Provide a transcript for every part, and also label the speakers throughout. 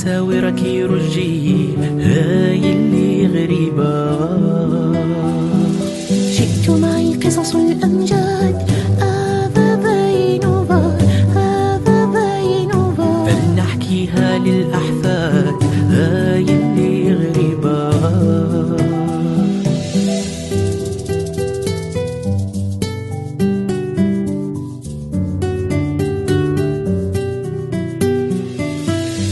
Speaker 1: أساورك رجي هاي اللي غريبة.
Speaker 2: جئت معي قصص الأمجاد هذا بينوبة
Speaker 1: فلنحكيها للأحفاد هاي اللي غريبة.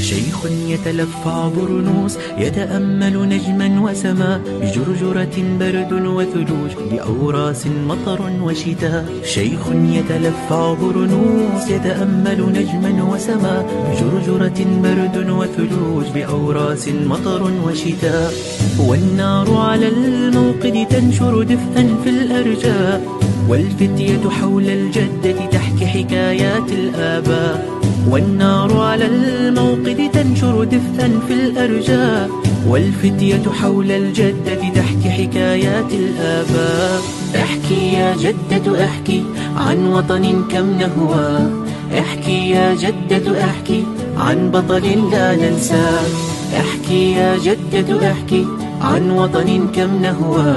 Speaker 1: شيخ يتلفع برنوس يتأمل نجما وسماء بجرجرة برد وثلوج بأوراس مطر وشتاء. شيخ يتلفع برنوس يتأمل نجما وسماء بجرجرة برد وثلوج بأوراس مطر وشتاء. والنار على الموقد تنشر دفئا في الأرجاء والفتية حول الجدة تحكي حكايات الآباء. والنار على الموقد تنشر دفئا في الأرجاء والفتية حول الجدة تحكي حكايات الآباء. احكي يا جدة احكي عن وطن كم نهوى. احكي يا جدة احكي عن بطل لا ننساه. احكي يا جدة احكي عن وطن كم نهوى.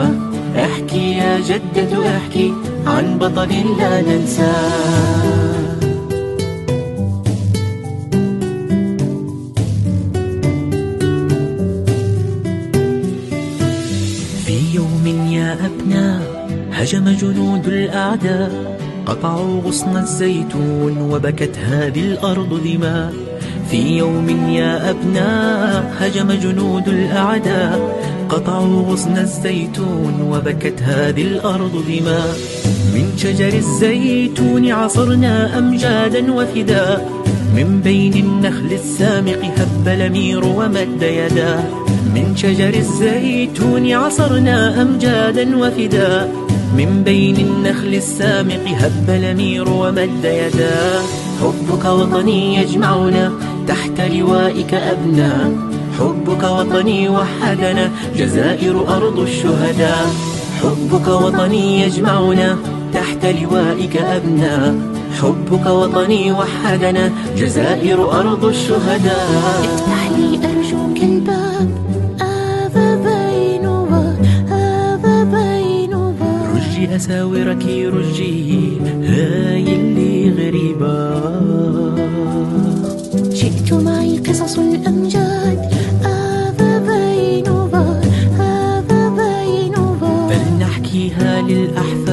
Speaker 1: احكي يا جدة احكي عن بطل لا ننساه. في يوم يا أبناء هجم جنود الأعداء قطعوا غصن الزيتون وبكت هذه الأرض دماء. في يوم يا أبناء هجم جنود الأعداء قطعوا غصن الزيتون وبكت هذه الأرض دماء. من شجر الزيتون عصرنا أمجادا وفداء من بين النخل السامق هب الأمير ومد يداه. من شجر الزيتون عصرنا أمجادا وفداء من بين النخل السامق هب الأمير ومد يداه. حبك وطني يجمعنا تحت لوائك أبناء. حبك وطني وحدنا جزائر أرض الشهداء. حبك وطني يجمعنا تحت لوائك أبناء. حبك وطني وحدنا جزائر أرض الشهداء.
Speaker 2: افتح لي أرجوك الباب هذا بينوبة
Speaker 1: رجي أساورك رجي هاي اللي غريبة.
Speaker 2: جئت معي قصص الأمجاد هذا بينوبة
Speaker 1: فلنحكيها للأحفاد